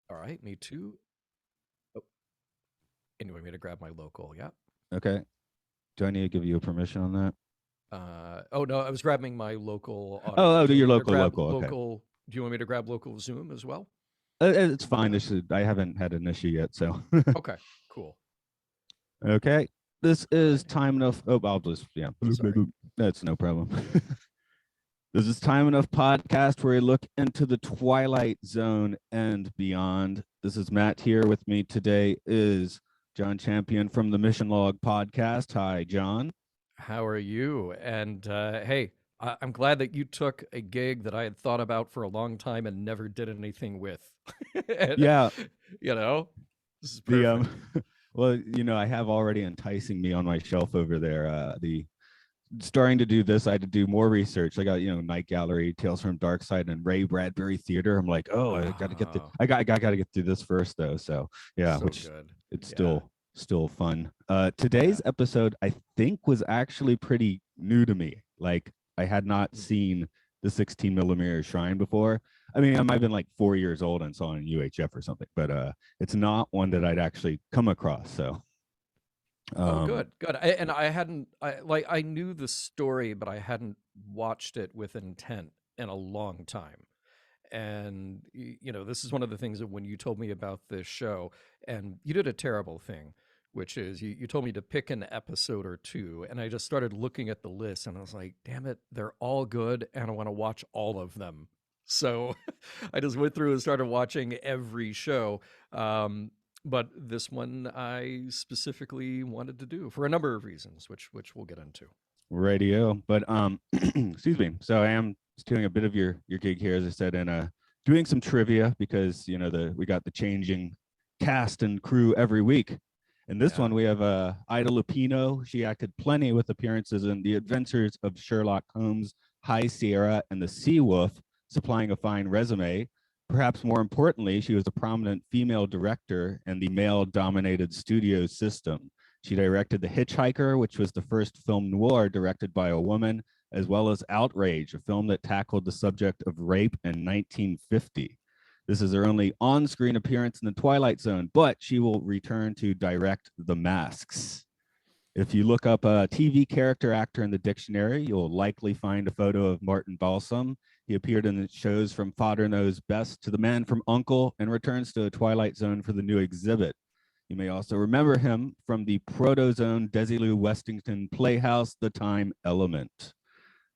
All right, me too. Oh, and you want me to grab my local? Yeah. Okay. Do I need to give you a permission on that? Oh no, I was grabbing my local Oh, audio. oh, Do do you want your me to local, grab local. Okay. local? Do you want me to grab local Zoom as well? It's fine. This is, I haven't had an issue yet, so. Okay, cool. Okay. This All is right. time enough. Oh, I'll just, yeah. Sorry. That's no problem. This is Time Enough podcast where we look into the twilight zone and beyond. This is Matt here. With me today is John Champion from the Mission Log podcast. Hi, John. How are you? And hey, I'm glad that you took a gig that I had thought about for a long time and never did anything with. And, Yeah, you know, this is the perfect. well, I have already enticing me on my shelf over there. The starting to do this, I had to do more research. I got, Night Gallery, Tales from Dark Side, and Ray Bradbury Theater. I'm like, oh, I got to get the, Oh, got to get through this first though. So yeah, so which good. it's Yeah, still fun. yeah. Today's episode, I think, was actually pretty new to me. Like I had not Mm. seen the 16 millimeter Shrine before. I mean, I might have been like 4 years old and saw it in UHF or something, but it's not one that I'd actually come across. So Oh, um, good, good. And I hadn't, I knew the story, but I hadn't watched it with intent in a long time. And this is one of the things that when you told me about this show, and you did a terrible thing, which is you told me to pick an episode or two, and I just started looking at the list, and I was like, damn it, they're all good, and I want to watch all of them. So I just went through and started watching every show. Um, but this one I specifically wanted to do for a number of reasons, which we'll get into. radio. But excuse me. So I am doing a bit of your gig here, as I said, and doing some trivia because the we got the changing cast and crew every week. In this Yeah. one, we have Ida Lupino. She acted plenty with appearances in The Adventures of Sherlock Holmes, High Sierra, and The Sea Wolf, supplying a fine resume. Perhaps more importantly, she was a prominent female director in the male-dominated studio system. She directed The Hitchhiker, which was the first film noir directed by a woman, as well as Outrage, a film that tackled the subject of rape in 1950. This is her only on screen appearance in The Twilight Zone, but she will return to direct The Masks. If you look up a TV character actor in the dictionary, you'll likely find a photo of Martin Balsam. He appeared in the shows from Father Knows Best to The Man from U.N.C.L.E. and returns to a Twilight Zone for the new exhibit. You may also remember him from the Protozone Desilu Westington Playhouse, The Time Element.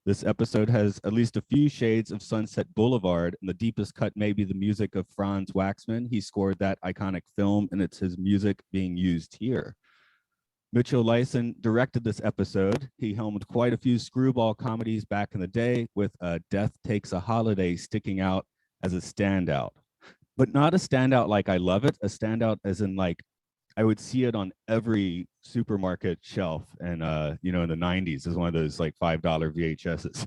This episode has at least a few shades of Sunset Boulevard, and the deepest cut may be the music of Franz Waxman. He scored that iconic film, and it's his music being used here. Mitchell Lyson directed this episode. He helmed quite a few screwball comedies back in the day, with Death Takes a Holiday sticking out as a standout. But not a standout like I love it, a standout as in like I would see it on every supermarket shelf, and in the '90s as one of those like $5 VHSs.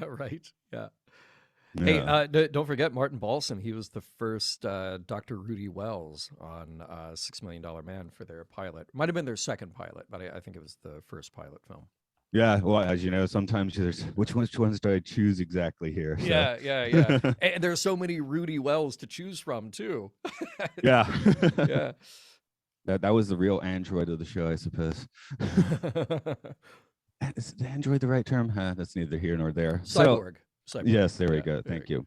Right. Yeah. Hey, Yeah, don't forget Martin Balsam. He was the first Dr. Rudy Wells on $6 Million Man for their pilot. Might have been their second pilot, but I think it was the first pilot film. yeah. Well, as you know, sometimes there's which ones do I choose exactly here? So, Yeah, yeah, yeah. And there's so many Rudy Wells to choose from too. yeah, Yeah. that was the real android of the show, I suppose. Is android the right term? That's neither here nor there. So, Cyborg. Cyborg. yes, there we Yeah, go. there you Thank you.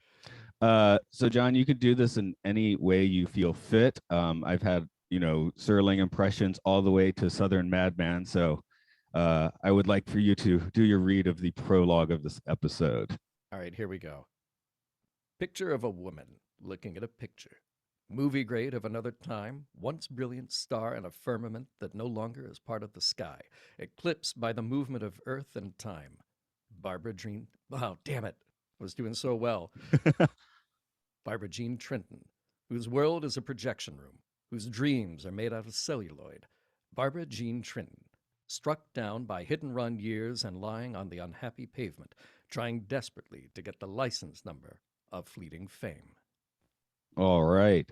So John, you could do this in any way you feel fit. I've had, Serling impressions all the way to Southern Madman. So I would like for you to do your read of the prologue of this episode. All right, here we go. Picture of a woman looking at a picture. Movie grade of another time, once brilliant star in a firmament that no longer is part of the sky, eclipsed by the movement of earth and time. Barbara Jean. Oh, damn it. I was doing so well. Barbara Jean Trenton, whose world is a projection room, whose dreams are made out of celluloid. Barbara Jean Trenton, struck down by hit and run years and lying on the unhappy pavement, trying desperately to get the license number of fleeting fame. All right.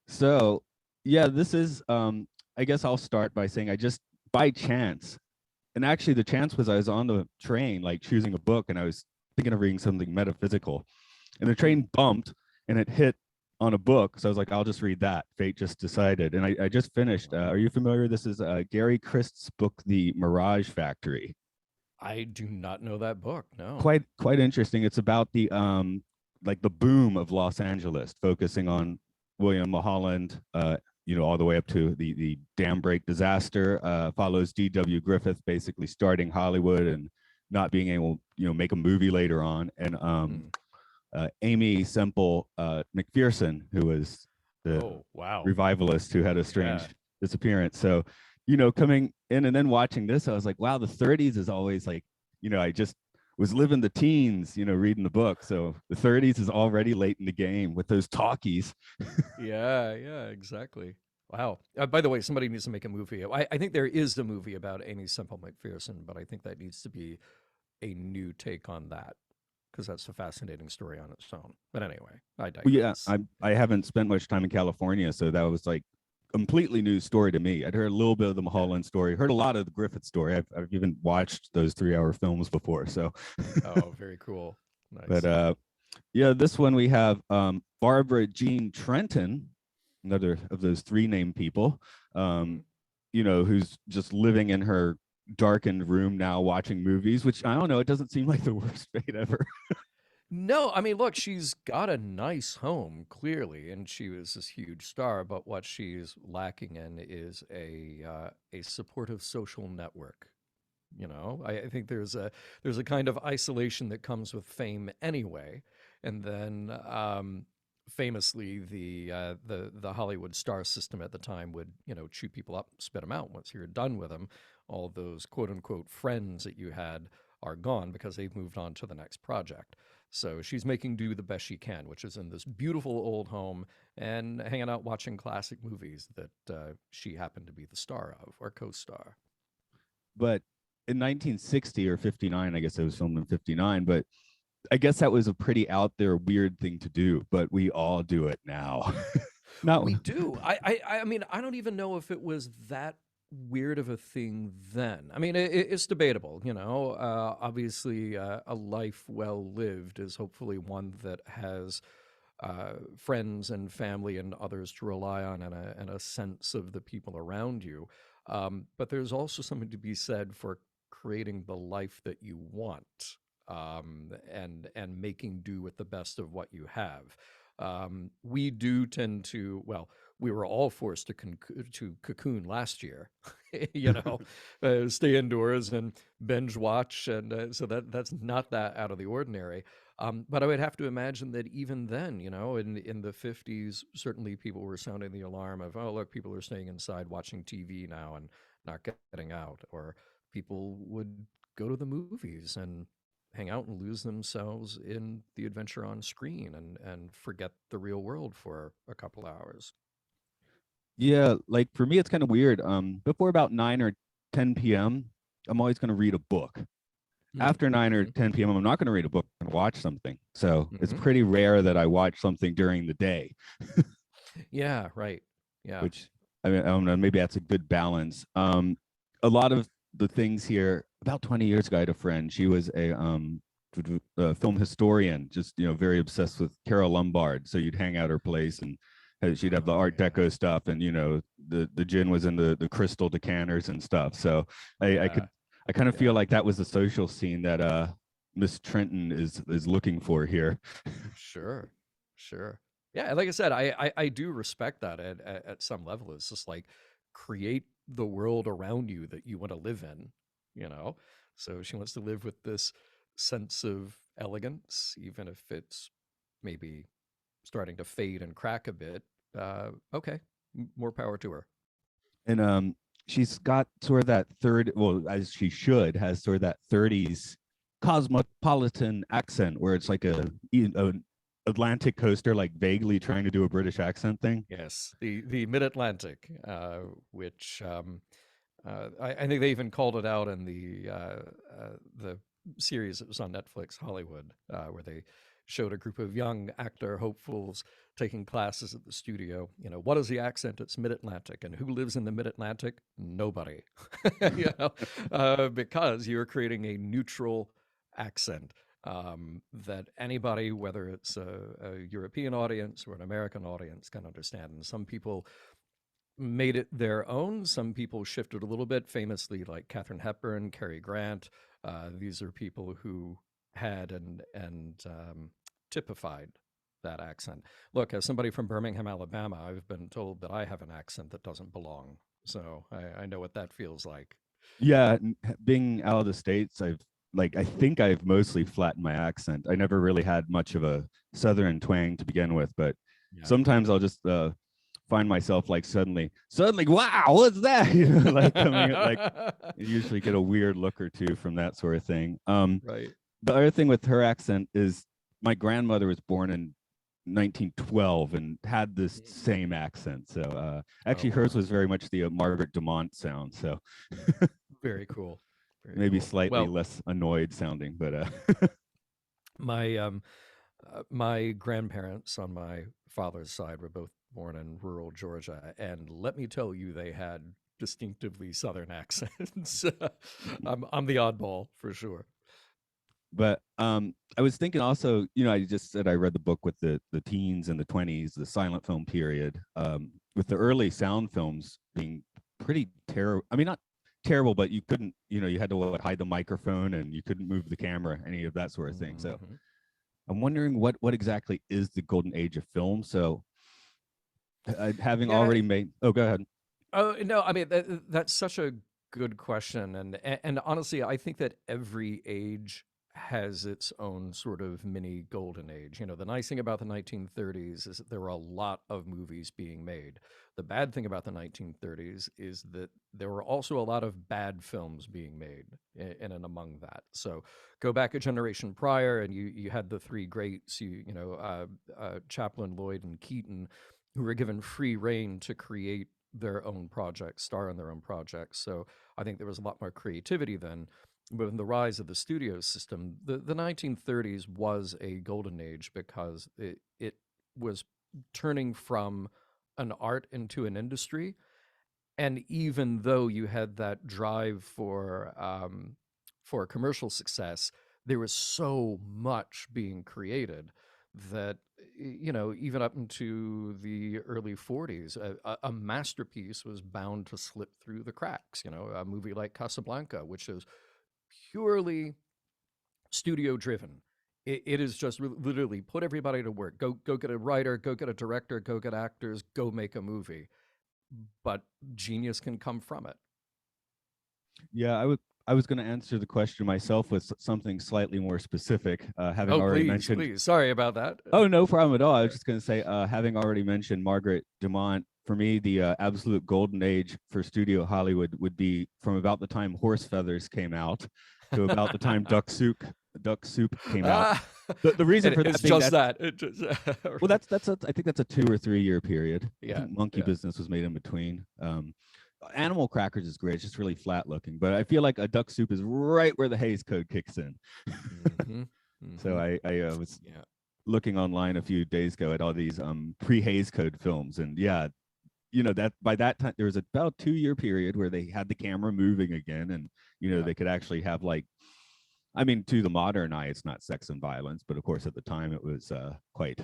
So yeah, this is I guess I'll start by saying I just by chance, and actually the chance was I was on the train like choosing a book and I was thinking of reading something metaphysical, and the Hmm. train bumped and it hit on a book. So I was like, I'll just read that. Fate just decided. And I just finished. Are you familiar? This is Gary Christ's book, The Mirage Factory. I do not know that book. No. Quite interesting. It's about the like the boom of Los Angeles, focusing on William Mulholland, all the way up to the dam break disaster. Follows D.W. Griffith basically starting Hollywood and not being able, make a movie later on, and Hmm. Amy Semple McPherson, who was the Oh, wow. revivalist who had a Yeah. strange disappearance. So, coming in and then watching this, I was like, wow, the 30s is always like, I just was living the teens, reading the book. So the 30s is already late in the game with those talkies. Yeah, yeah, exactly. Wow. By the way, somebody needs to make a movie. I think there is a movie about Amy Semple McPherson, but I think that needs to be a new take on that because that's a fascinating story on its own. But anyway, I Well, yeah, digress. I haven't spent much time in California, so that was like completely new story to me. I'd heard a little bit of the Yeah. Mulholland story, heard a lot of the Griffith story. I've even watched those 3 hour films before. So, Oh, very cool. but Nice. yeah, this one we have Barbara Jean Trenton, another of those three named people, Hmm. um, who's just living in her darkened room now watching movies, which I don't know, it doesn't seem like the worst fate ever. No, I mean, look, she's got a nice home, clearly, and she was this huge star. But what she's lacking in is a supportive social network. I think there's a kind of isolation that comes with fame anyway, and then famously the Hollywood star system at the time would chew people up, spit them out once you're done with them. All those quote unquote friends that you had are gone because they've moved on to the next project. So she's making do the best she can, which is in this beautiful old home and hanging out watching classic movies that she happened to be the star of or co-star. But in 1960 or 59, I guess it was filmed in 59, but I guess that was a pretty out there weird thing to do, but we all do it now. No. We do. I mean, I don't even know if it was that weird of a thing then. I mean, it's debatable, Obviously, a life well lived is hopefully one that has friends and family and others to rely on and a sense of the people around you. But there's also something to be said for creating the life that you want and making do with the best of what you have. We do tend to, well, we were all forced to cocoon last year, you know, stay indoors and binge watch, and so that's not that out of the ordinary. But I would have to imagine that even then, in the 50s, certainly people were sounding the alarm of, oh, look, people are staying inside watching TV now and not getting out, or people would go to the movies and hang out and lose themselves in the adventure on screen and forget the real world for a couple hours. Yeah, like for me, it's kind of weird. Before about 9 or 10 p.m., I'm always going to read a book. After 9 or Mm-hmm. 10 p.m., I'm not going to read a book and watch something. So it's Mm-hmm. pretty rare that I watch something during the day, Yeah, right. Yeah. which I mean, I don't know, maybe that's a good balance. A lot of the things here, about 20 years ago, I had a friend. She was a film historian, just, very obsessed with Carol Lombard. So you'd hang out her place and she'd have the Oh, Art yeah. Deco stuff, and the gin was in the crystal decanters and stuff. So I Yeah. could I kind of feel Yeah. like that was the social scene that Miss Trenton is looking for here. Sure. Sure. Yeah. Like I said, I do respect that at some level. It's just like create the world around you that you want to live in, you know? So she wants to live with this sense of elegance, even if it's maybe starting to fade and crack a bit. Okay. More power to her. And she's got sort of that third, well, as she should, has sort of that 30s cosmopolitan accent where it's like a Atlantic coaster, like vaguely trying to do a British accent thing. Yes, the Mid Atlantic, which I think they even called it out in the series that was on Netflix, Hollywood, where they showed a group of young actor hopefuls taking classes at the studio. What is the accent? It's Mid Atlantic, and who lives in the Mid Atlantic? Nobody, because you're creating a neutral accent. that anybody, whether it's a European audience or an American audience, can understand. And some people made it their own. Some people shifted a little bit, famously like Katharine Hepburn, Cary Grant. These are people who had and typified that accent. Look, as somebody from Birmingham, Alabama, I've been told that I have an accent that doesn't belong. So I know what that feels like. Yeah, being out of the states, I think I've mostly flattened my accent. I never really had much of a southern twang to begin with, but Yeah. sometimes I'll just find myself like suddenly, wow, what's that? You know, like coming at like you usually get a weird look or two from that sort of thing. Right. The other thing with her accent is my grandmother was born in 1912 and had this Mm. same accent. So Oh, actually, hers wow. was very much the Margaret Dumont sound. So Very cool. Very maybe cool. slightly Well, less annoyed sounding, but my grandparents on my father's side were both born in rural Georgia, and let me tell you, they had distinctively Southern accents. I'm the oddball for sure. I was thinking also, I just said I read the book with the teens and the 20s, the silent film period, with the early sound films being pretty terrible. I mean, not terrible, but you couldn't, you had to hide the microphone and you couldn't move the camera, any of that sort of thing. So Hmm. I'm wondering what exactly is the golden age of film. So having Yeah. already made, oh, go ahead. Oh no, I mean that's such a good question, and honestly, I think that every age has its own sort of mini golden age. You know, the nice thing about the 1930s is that there were a lot of movies being made. The bad thing about the 1930s is that there were also a lot of bad films being made in and among that. So go back a generation prior, and you had the three greats, Chaplin, Lloyd, and Keaton, who were given free reign to create their own projects, star in their own projects. So I think there was a lot more creativity then. But in the rise of the studio system, the 1930s was a golden age because it was turning from an art into an industry. And even though you had that drive for commercial success, there was so much being created that even up into the early 40s, a masterpiece was bound to slip through the cracks. A movie like Casablanca, which is purely studio driven. It is just literally put everybody to work. Go get a writer, go get a director, go get actors, go make a movie. But genius can come from it. Yeah, I was going to answer the question myself with something slightly more specific, having Oh, already please, mentioned. please. Sorry about that. Oh, no problem at all. I was just going to say, having already mentioned Margaret Dumont, for me, the absolute golden age for studio Hollywood would be from about the time Horse Feathers came out to about the time Duck Soup came out. Ah, The reason and for it's that being just that, that. It just, well, right. I think that's a 2 or 3 year period. I Yeah, think Monkey yeah. Business was made in between. Animal Crackers is great. It's just really flat looking, but I feel like a Duck Soup is right where the Hays Code kicks in. Mm-hmm. So Mm-hmm. I was Yeah. looking online a few days ago at all these pre-Hays Code films, and yeah, that by that time there was about 2 year period where they had the camera moving again, and Yeah. they could actually have like, I mean, to the modern eye, it's not sex and violence, but of course at the time it was quite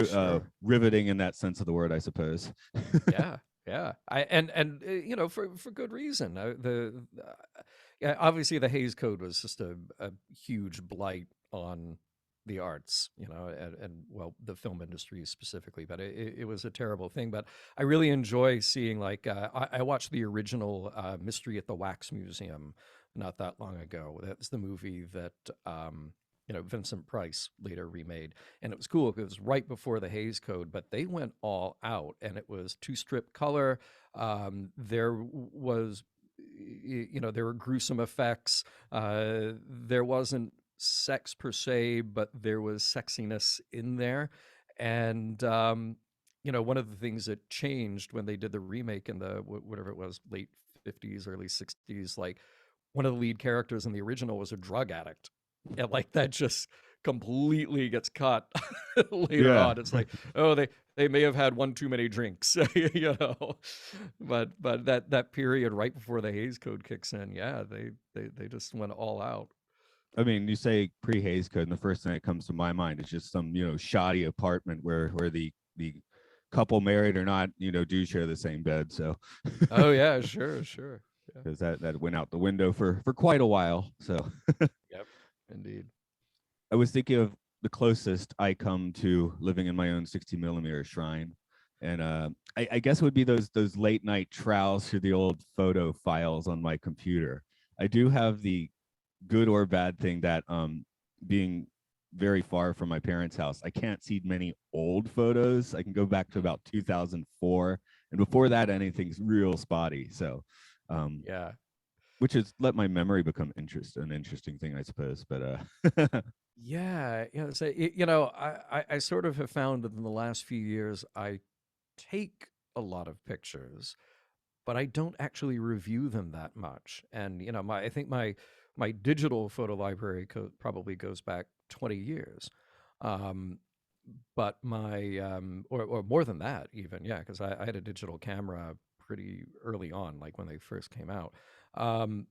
Sure. riveting in that sense of the word, I suppose. Yeah. Yeah. For good reason. Yeah, obviously the Hayes Code was just a huge blight on the arts, and well, the film industry specifically, but it was a terrible thing. But I really enjoy seeing, like, I watched the original Mystery at the Wax Museum not that long ago. That's the movie that Vincent Price later remade, and it was cool because it was right before the Hayes Code, but they went all out, and it was two strip color. There was there were gruesome effects. There wasn't sex per se, but there was sexiness in there. And, one of the things that changed when they did the remake in the whatever it was, late 50s, early 60s, like one of the lead characters in the original was a drug addict. And like that just completely gets cut later Yeah. on. It's like, oh, they may have had one too many drinks, but that period right before the Hayes Code kicks in, yeah, they just went all out. I mean, you say pre-Hays Code, and the first thing that comes to my mind is just some, shoddy apartment where the couple, married or not, do share the same bed. So Oh yeah, sure, sure. Yeah. because that went out the window for quite a while. So Yep. Indeed. I was thinking of the closest I come to living in my own 60 millimeter shrine. And I guess it would be those late night trials through the old photo files on my computer. I do have the good or bad thing that being very far from my parents' house, I can't see many old photos. I can go back to Mm. about 2004, and before that, anything's real spotty. So, Yeah. which has let my memory become an interesting thing, I suppose. But Yeah, so I sort of have found that in the last few years I take a lot of pictures, but I don't actually review them that much. And my I think my digital photo library probably goes back 20 years. Um, but my or more than that even, yeah, because I had a digital camera pretty early on, like when they first came out. Um,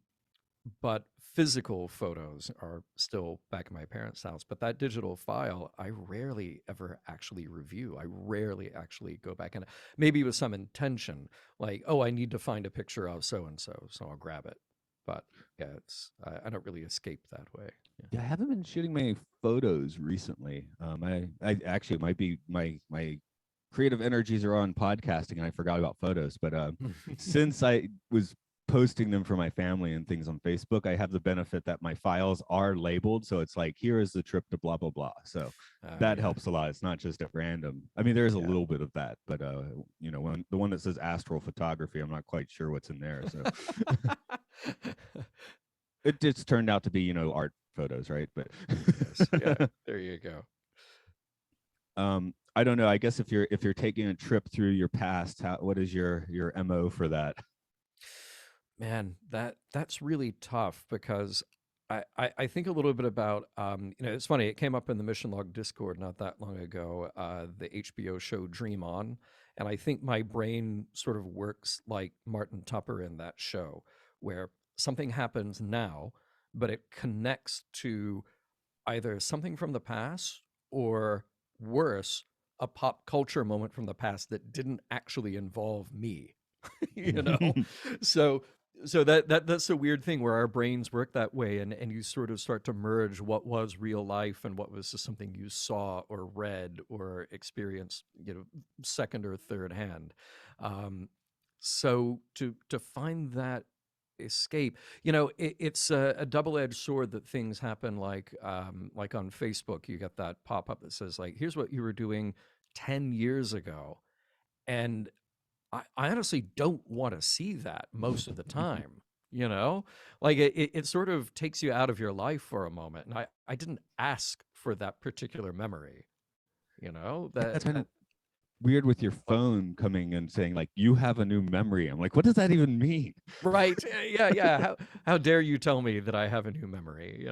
but physical photos are still back in my parents' house. But that digital file, I rarely ever actually review. I rarely actually go back and maybe with some intention, like, oh, I need to find a picture of so and so, so I'll grab it. But yeah, I don't really escape that way. Yeah. yeah, I haven't been shooting many photos recently. I actually, it might be my creative energies are on podcasting, and I forgot about photos. But since I was posting them for my family and things on Facebook, I have the benefit that my files are labeled, so it's like, here is the trip to blah blah blah. So that Yeah, helps a lot. It's not just at random. I mean, there is a yeah. little bit of that, but when the one that says astral photography, I'm not quite sure what's in there. So it just turned out to be, art photos, right? But Yes, yeah. There you go. I don't know. I guess if you're taking a trip through your past, what is your mo for that? Man, that's really tough because I think a little bit about it's funny, it came up in the Mission Log Discord not that long ago, the HBO show Dream On, and I think my brain sort of works like Martin Tupper in that show, where something happens now, but it connects to either something from the past or worse, a pop culture moment from the past that didn't actually involve me. you know so that's a weird thing where our brains work that way, and you sort of start to merge what was real life and what was just something you saw or read or experienced, second or third hand. Um, so to find that escape, it's a double-edged sword that things happen like on Facebook you get that pop-up that says like, here's what you were doing 10 years ago, and I honestly don't want to see that most of the time. Like it sort of takes you out of your life for a moment, and I didn't ask for that particular memory. That's kind That of weird with your what phone coming and saying like you have a new memory. I'm like, what does that even mean? Right. Yeah, yeah. How dare you tell me that I have a new memory,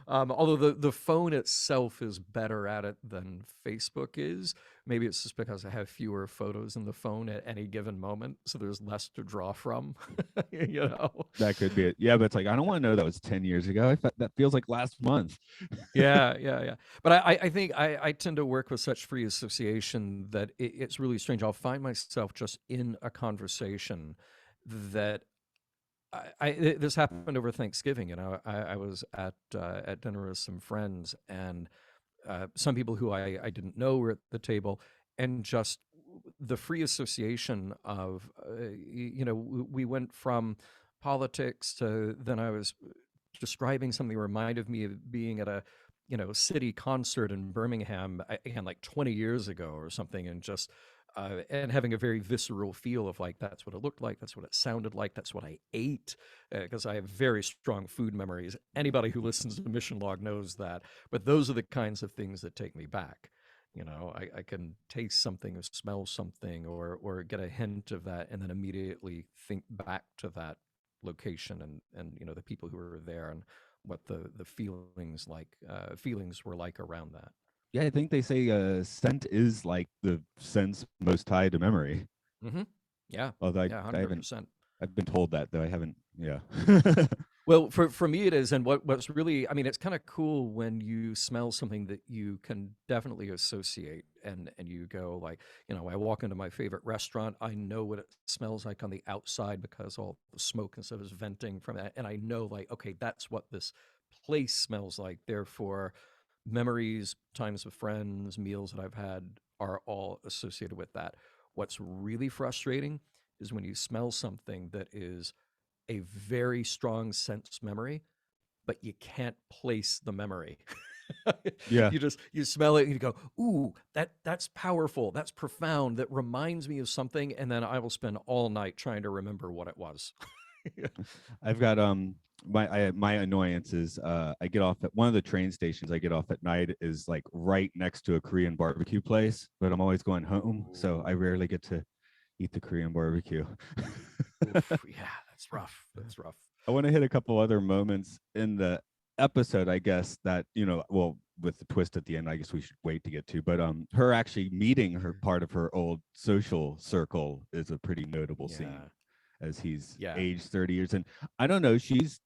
Although the phone itself is better at it than Facebook is. Maybe it's just because I have fewer photos in the phone at any given moment, so there's less to draw from. you know. That could be it. Yeah, but it's like I don't want to know that was 10 years ago. That feels like last month. Yeah, yeah, yeah. But I think I tend to work with such free association that it's really strange. I'll find myself just in a conversation that this happened over Thanksgiving. I was at dinner with some friends, and some people who I didn't know were at the table, and just the free association of we went from politics to then I was describing something that reminded me of being at a city concert in Birmingham again like 20 years ago or something, and just and having a very visceral feel of like that's what it looked like, that's what it sounded like, that's what I ate, because I have very strong food memories. Anybody who listens to Mission Log knows that. But those are the kinds of things that take me back. I can taste something or smell something or get a hint of that, and then immediately think back to that location and the people who were there and what the feelings were like around that. Yeah, I think they say scent is like the sense most tied to memory. Mm-hmm. Yeah, Although yeah, I haven't 100%. I've been told that though I haven't. Yeah. Well, for me it is, and what's really, I mean, it's kind of cool when you smell something that you can definitely associate, and you go like, I walk into my favorite restaurant, I know what it smells like on the outside because all the smoke and stuff is venting from it, and I know like, okay, that's what this place smells like. Therefore, memories, times with friends, meals that I've had are all associated with that. What's really frustrating is when you smell something that is a very strong sense memory, but you can't place the memory. Yeah. You smell it and you go, ooh, that's powerful, that's profound, that reminds me of something, and then I will spend all night trying to remember what it was. I've got my annoyance is I get off at one of the train stations I get off at night is like right next to a Korean barbecue place, but I'm always going home, so I Ooh, rarely get to eat the Korean barbecue. oof, yeah, that's rough. That's rough. I want to hit a couple other moments in the episode, I guess, that, well, with the twist at the end, I guess we should wait to get to, but her actually meeting her Sure. part of her old social circle is a pretty notable scene Yeah, as he's yeah. aged 30 years. And I don't know, she's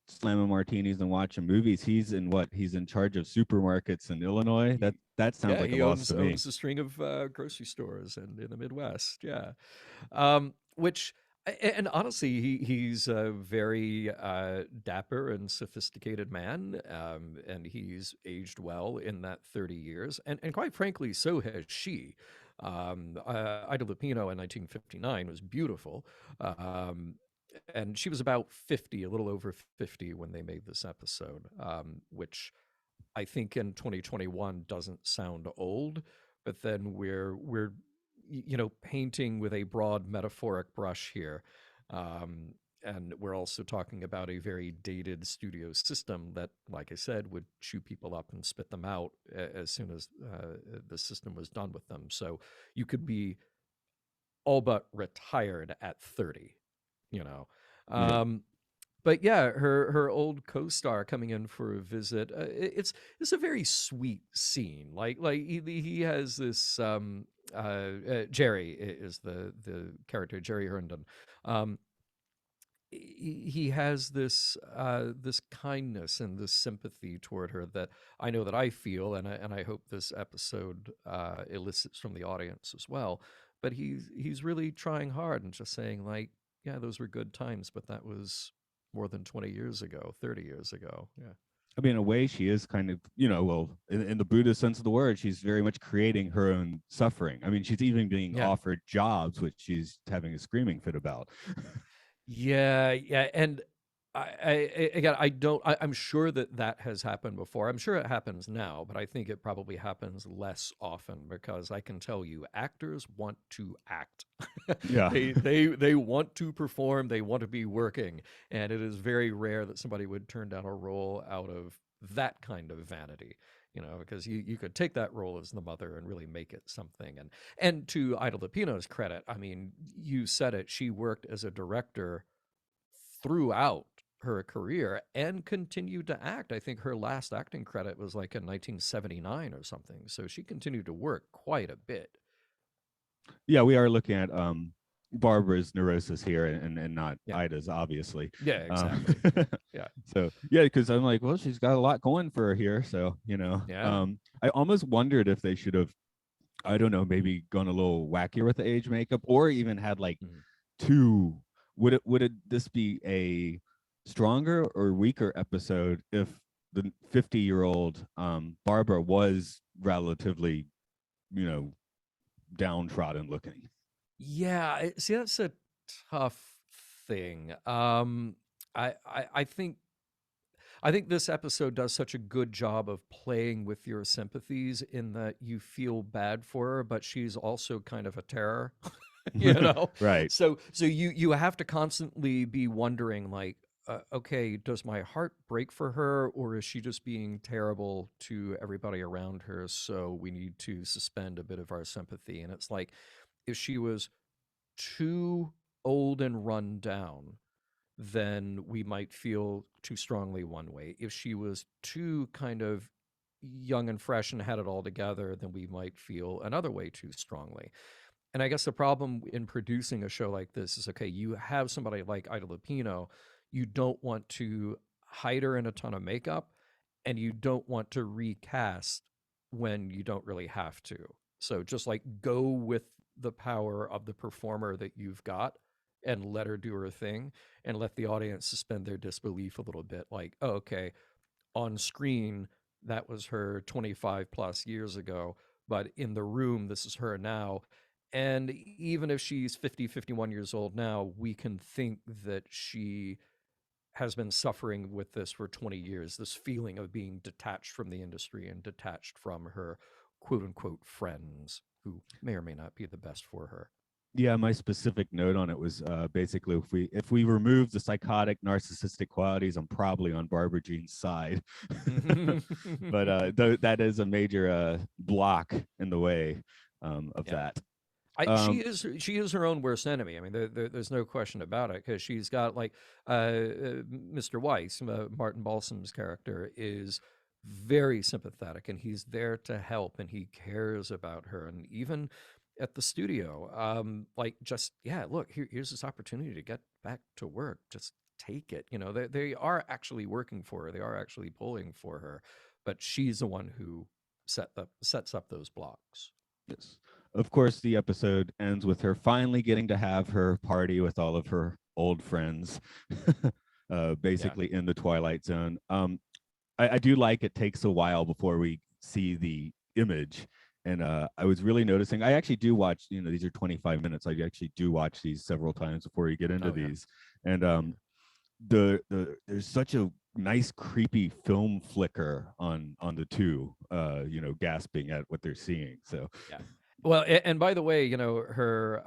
slamming martinis and watching movies. He's in what? He's in charge of supermarkets in Illinois. That He, that sounds yeah, like a he loss owns to me. owns a string of grocery stores and in the Midwest. Yeah, which and honestly, he's a very dapper and sophisticated man, and he's aged well in that 30 years, and quite frankly, so has she. Ida Lupino in 1959 was beautiful, um, and she was about 50, a little over 50 when they made this episode, which I think in 2021 doesn't sound old, but then we're painting with a broad metaphoric brush here. Um, and we're also talking about a very dated studio system that, like I said, would chew people up and spit them out as soon as the system was done with them. So you could be all but retired at 30, you know. Yeah. Um, but yeah, her old co-star coming in for a visit. It's a very sweet scene. Like he has this Jerry is the character, Jerry Herndon. Um, he has this kindness and this sympathy toward her that I know that I feel, and I hope this episode elicits from the audience as well. But he's really trying hard and just saying like, yeah, those were good times, but that was more than 20 years ago, 30 years ago. Yeah, I mean, in a way, she is kind of, well, in the Buddhist sense of the word, she's very much creating her own suffering. I mean, she's even being yeah. offered jobs, which she's having a screaming fit about. Yeah, yeah, and again, I don't. I'm sure that that has happened before. I'm sure it happens now, but I think it probably happens less often because I can tell you, actors want to act. Yeah. They want to perform. They want to be working, and it is very rare that somebody would turn down a role out of that kind of vanity. Because you could take that role as the mother and really make it something. And to Ida Lupino's credit, I mean, you said it. She worked as a director throughout her career and continued to act. I think her last acting credit was like in 1979 or something. So she continued to work quite a bit. Yeah, we are looking at Barbara's neurosis here, and not Yeah. Ida's, obviously. Yeah, Um, exactly. Yeah. so yeah, because I'm like, well, she's got a lot going for her here. So Yeah. I almost wondered if they should have, I don't know, maybe gone a little wackier with the age makeup, or even had like Mhm. two. Would it this be a stronger or weaker episode if the 50-year-old Barbara was relatively, you know, downtrodden looking? Yeah. See, that's a tough thing. I think this episode does such a good job of playing with your sympathies in that you feel bad for her, but she's also kind of a terror, you know. Right. So you have to constantly be wondering, like, okay, does my heart break for her, or is she just being terrible to everybody around her? So we need to suspend a bit of our sympathy. And it's like, if she was too old and run down, then we might feel too strongly one way. If she was too kind of young and fresh and had it all together, then we might feel another way too strongly. And I guess the problem in producing a show like this is, okay, you have somebody like Ida Lupino, you don't want to hide her in a ton of makeup, and you don't want to recast when you don't really have to. So just like go with the power of the performer that you've got and let her do her thing and let the audience suspend their disbelief a little bit. Like, oh, okay, on screen, that was her 25 plus years ago, but in the room, this is her now. And even if she's 50, 51 years old now, we can think that she has been suffering with this for 20 years, this feeling of being detached from the industry and detached from her quote unquote friends who may or may not be the best for her. Yeah, my specific note on it was basically if we remove the psychotic narcissistic qualities, I'm probably on Barbara Jean's side. But that is a major block in the way of Yeah. that. She Um, is her own worst enemy. I mean, there's no question about it because she's got like Mr. Weiss, Martin Balsam's character, is very sympathetic and he's there to help and he cares about her. And even at the studio, like just yeah, look here's this opportunity to get back to work. Just take it. You know, they are actually working for her. They are actually pulling for her, but she's the one who sets up those blocks. yes. Of course, the episode ends with her finally getting to have her party with all of her old friends, Yeah. basically in the Twilight Zone. I do like it takes a while before we see the image. And I was really noticing. I actually do watch. These are 25 minutes. I actually do watch these several times before you get into Oh yeah. these. And Oh yeah. there's such a nice creepy film flicker on the two. Gasping at what they're seeing. So Yeah. Well, and by the way, her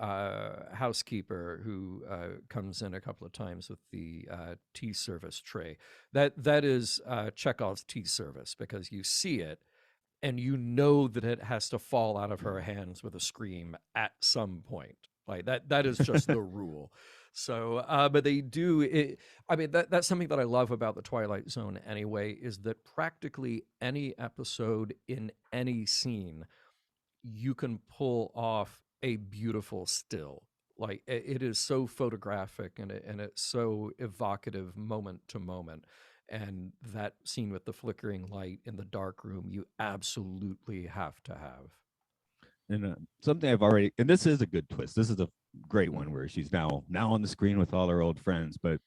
housekeeper who comes in a couple of times with the tea service tray. That is Chekhov's tea service because you see it and you know that it has to fall out of her hands with a scream at some point. Like that is just the rule. So, but they do it. I mean, that's something that I love about the Twilight Zone anyway, is that practically any episode in any scene you can pull off a beautiful still. Like it is so photographic and it's so evocative moment to moment. And that scene with the flickering light in the dark room, you absolutely have to have. and something I've already, and this is a good twist. This is a great one Mhm. where she's now on the screen with all her old friends. But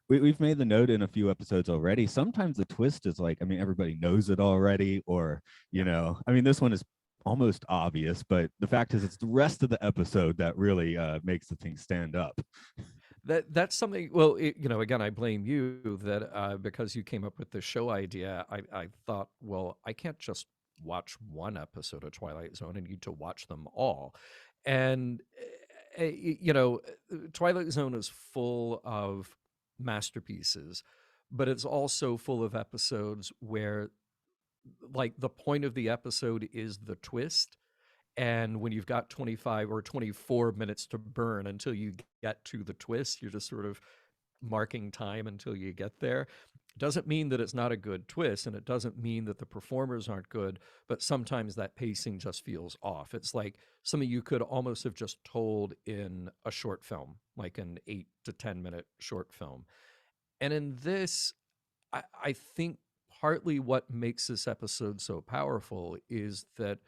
we've made the note in a few episodes already. Sometimes the twist is like, I mean, everybody knows it already, or Yeah. I mean, this one is almost obvious, but the fact is, it's the rest of the episode that really makes the thing stand up. That's something. Well, again, I blame you that because you came up with the show idea. I thought, well, I can't just watch one episode of Twilight Zone. I need to watch them all, and Twilight Zone is full of masterpieces, but it's also full of episodes where, like, the point of the episode is the twist, and when you've got 25 or 24 minutes to burn until you get to the twist, you're just sort of marking time until you get there. Doesn't mean that it's not a good twist, and it doesn't mean that the performers aren't good, but sometimes that pacing just feels off. It's like something you could almost have just told in a short film, like an 8 to 10 minute short film. And in this, I think partly what makes this episode so powerful is that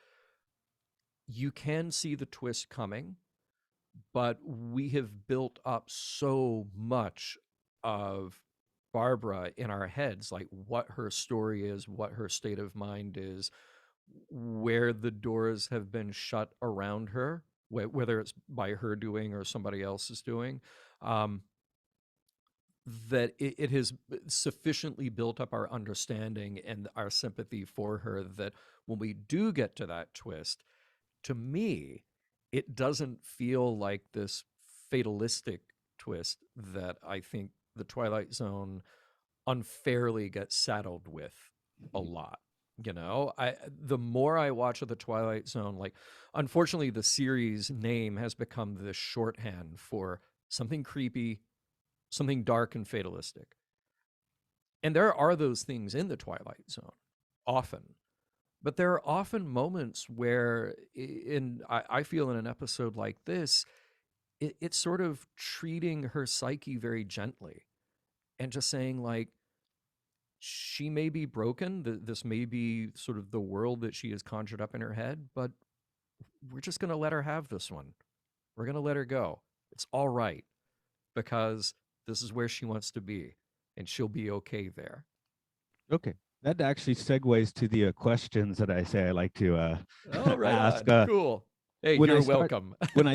you can see the twist coming, but we have built up so much of Barbara in our heads, like what her story is, what her state of mind is, where the doors have been shut around her, whether it's by her doing or somebody else is doing, um, that it has sufficiently built up our understanding and our sympathy for her that when we do get to that twist, to me, it doesn't feel like this fatalistic twist that I think the Twilight Zone unfairly gets saddled with a lot. The more I watch of the Twilight Zone, like, unfortunately, the series name has become this shorthand for something creepy, something dark and fatalistic. And there are those things in the Twilight Zone often, but there are often moments where, I feel in an episode like this, it's sort of treating her psyche very gently. and just saying like she may be broken. This may be sort of the world that she has conjured up in her head, but we're just going to let her have this one. We're going to let her go. It's all right because this is where she wants to be and she'll be okay there. Okay, that actually segues to the questions that I say I like to Oh, right ask. on. Cool. Hey, When I you're start, welcome. when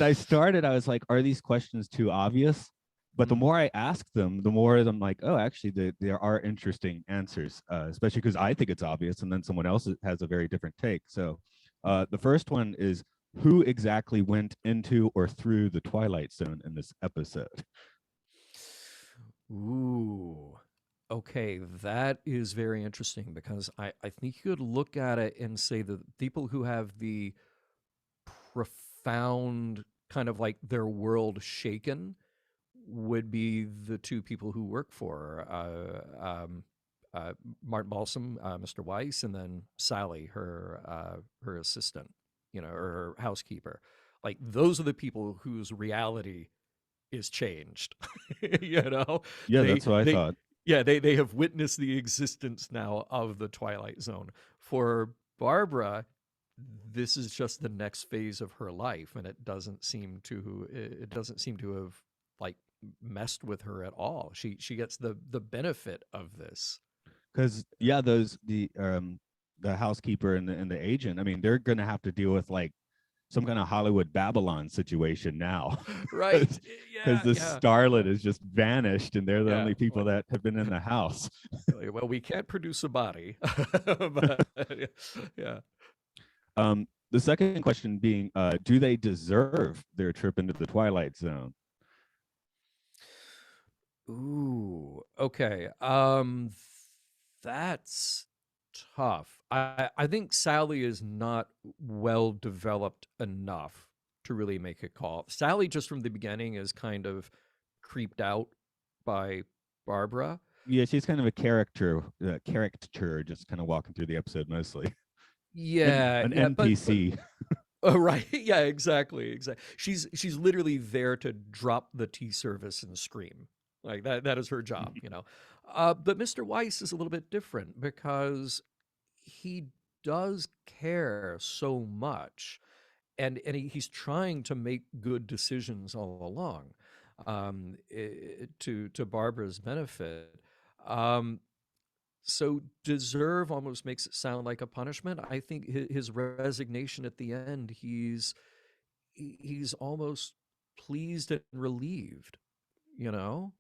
I started, I was like, are these questions too obvious? But the Mm, more I ask them, the more I'm like, oh, actually, there are interesting answers, especially because I think it's obvious, and then someone else has a very different take. So, the first one is who exactly went into or through the Twilight Zone in this episode? ooh. Okay, that is very interesting because I think you could look at it and say the people who have the profound kind of like their world shaken would be the two people who work for uh, Martin Balsam, Mr. Weiss, and then Sally, her assistant, or her housekeeper. Like those are the people whose reality is changed. you know, Yeah, they that's what I they thought. yeah they have witnessed the existence now of the Twilight Zone. For Barbara, this is just the next phase of her life, and it doesn't seem to have like messed with her at all. She gets the benefit of this. Because yeah, those the housekeeper and the agent. I mean, they're gonna have to deal with like some kind of Hollywood Babylon situation now, Right. because Yeah, the yeah, starlet yeah, has just vanished, and they're the yeah. only people that have been in the house. Well, we can't produce a body, but yeah. The second question being, do they deserve their trip into the Twilight Zone? Ooh, okay. That's tough. I think Sally is not well developed enough to really make a call. Sally, just from the beginning, is kind of creeped out by Barbara. Yeah, she's kind of a caricature, just kind of walking through the episode mostly, and Yeah, an yeah, but NPC. oh, right. Yeah, exactly, exactly. She's literally there to drop the tea service and scream. Like that is her job. But Mr. Weiss is a little bit different because he does care so much, and he's trying to make good decisions all along, to Barbara's benefit. Um, so deserve almost makes it sound like a punishment. I think his resignation at the end, he's almost pleased and relieved. You know,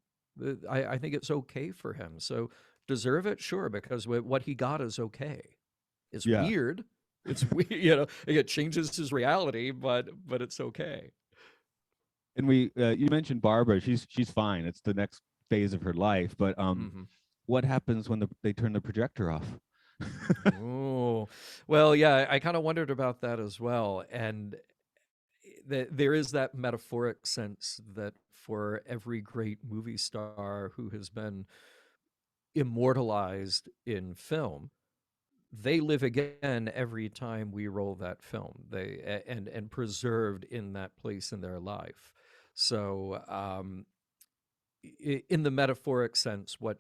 I think it's okay for him. So deserve it, sure, because what he got is okay. It's Yeah, weird. It's weird. It changes his reality, but it's okay. and we you mentioned Barbara. She's fine. It's the next phase of her life. But Hmm. what happens when they turn the projector off? Oh, well, yeah, I kind of wondered about that as well. And there is that metaphoric sense that for every great movie star who has been immortalized in film, they live again every time we roll that film. And preserved in that place in their life. So, in the metaphoric sense, what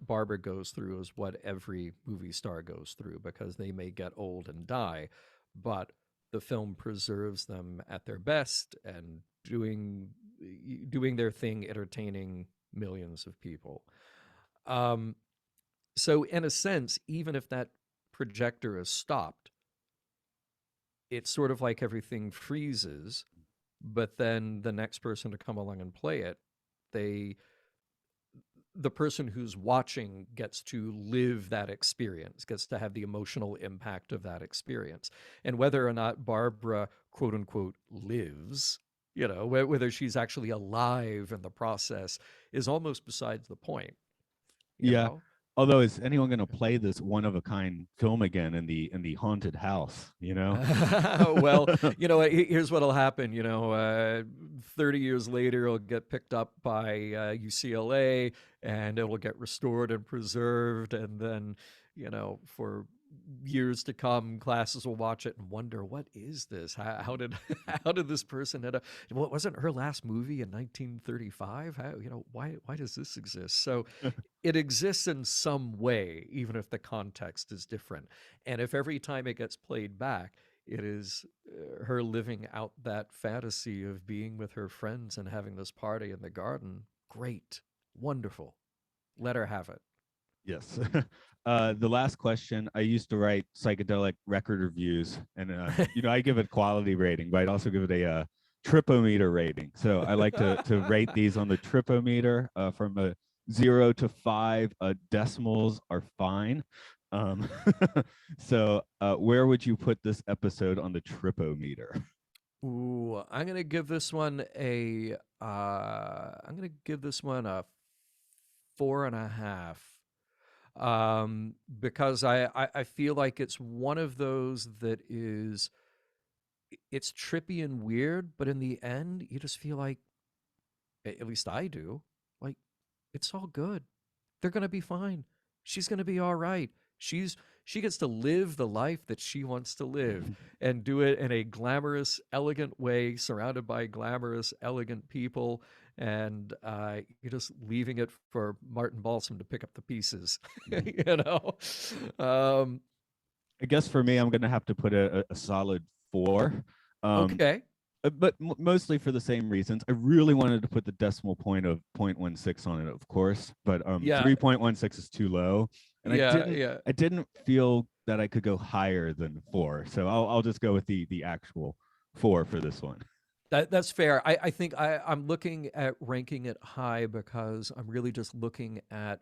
Barbara goes through is what every movie star goes through because they may get old and die, but the film preserves them at their best and doing their thing, entertaining millions of people. Um, so, in a sense, even if that projector is stopped, it's sort of like everything freezes, but then the next person to come along and play it, they the person who's watching gets to live that experience, gets to have the emotional impact of that experience. And whether or not Barbara, quote unquote, lives, whether she's actually alive in the process is almost besides the point, you Yeah. know? Although, is anyone going to play this one of a kind film again in the haunted house? You know. Well, here's what'll happen. 30 years later, it'll get picked up by UCLA and it'll get restored and preserved. And then, for years to come, classes will watch it and wonder, what is this? How did how did this person end up? What wasn't her last movie in 1935? How, why does this exist? So it exists in some way, even if the context is different. And if every time it gets played back, it is her living out that fantasy of being with her friends and having this party in the garden, great, wonderful. Let her have it. Yes. The last question, I used to write psychedelic record reviews, and I give it quality rating, but I'd also give it a tripometer rating. So I like to rate these on the tripometer from a 0 to 5. Decimals are fine. Um, so where would you put this episode on the tripometer? Ooh, I'm gonna give this one a. I'm gonna give this one a 4.5. Because I feel like it's one of those that is, it's trippy and weird, but in the end, you just feel like, at least I do, like it's all good. They're gonna be fine. She's gonna be all right. She gets to live the life that she wants to live and do it in a glamorous, elegant way, surrounded by glamorous, elegant people. And you're just leaving it for Martin Balsam to pick up the pieces, you know. Um, I guess for me, I'm going to have to put a solid 4. Um, okay, but mostly for the same reasons. I really wanted to put the decimal point of 0.16 on it, of course, but yeah, 3.16 is too low, and I yeah, didn't yeah. I didn't feel that I could go higher than 4, so I'll just go with the actual 4 for this one. That's fair. I think I'm looking at ranking it high because I'm really just looking at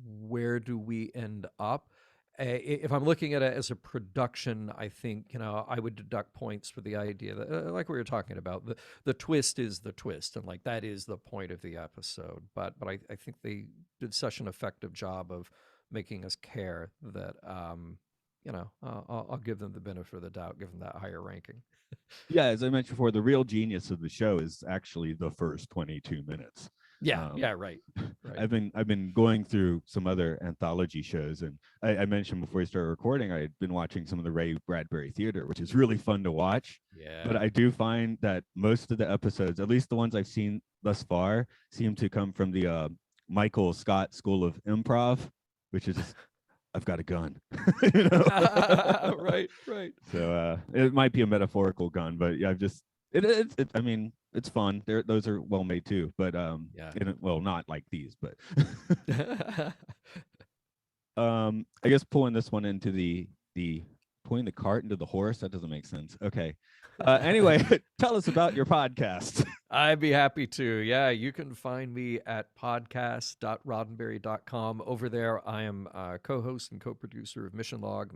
where do we end up. If I'm looking at it as a production, I think, I would deduct points for the idea that, like we were talking about, the twist is the twist, and like that is the point of the episode. But I think they did such an effective job of making us care that, I'll give them the benefit of the doubt, give them that higher ranking. Yeah, as I mentioned before, the real genius of the show is actually the first 22 minutes. Yeah, Um, yeah, right, right. I've been going through some other anthology shows, and I mentioned before we started recording, I had been watching some of the Ray Bradbury Theater, which is really fun to watch. But Yeah. I do find that most of the episodes, at least the ones I've seen thus far, seem to come from the Michael Scott School of Improv, which is just, I've got a gun, you know. Right, right. So it might be a metaphorical gun, but yeah, I've just I mean, it's fun. Those are well made too, but Yeah. well, not like these, but I guess pulling this one into the pulling the cart into the horse, that doesn't make sense. Okay. Anyway, tell us about your podcast. I'd be happy to. Yeah, you can find me at podcast.roddenberry.com. Over there, I am co host and co producer of Mission Log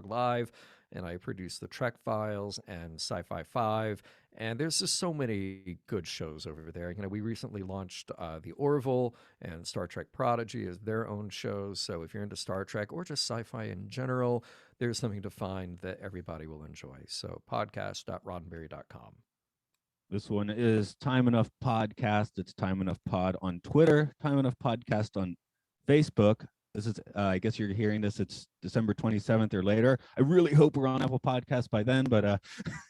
Live, and I produce the Trek Files and Sci Fi 5. And there's just so many good shows over there. We recently launched The Orville and Star Trek Prodigy as their own shows. So if you're into Star Trek or just sci fi in general, there's something to find that everybody will enjoy. So podcast.roddenberry.com. This one is Time Enough Podcast. It's Time Enough Pod on Twitter, Time Enough Podcast on Facebook. This is, I guess you're hearing this, it's December 27th or later. I really hope we're on Apple Podcasts by then, but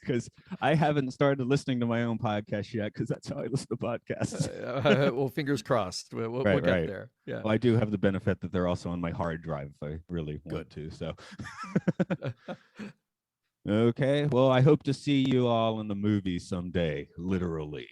because I haven't started listening to my own podcast yet, because that's how I listen to podcasts. Well, fingers crossed. We'll Right, get right. there. Yeah. Well, I do have the benefit that they're also on my hard drive if I really want Good. to. So, okay. Well, I hope to see you all in the movie someday, literally.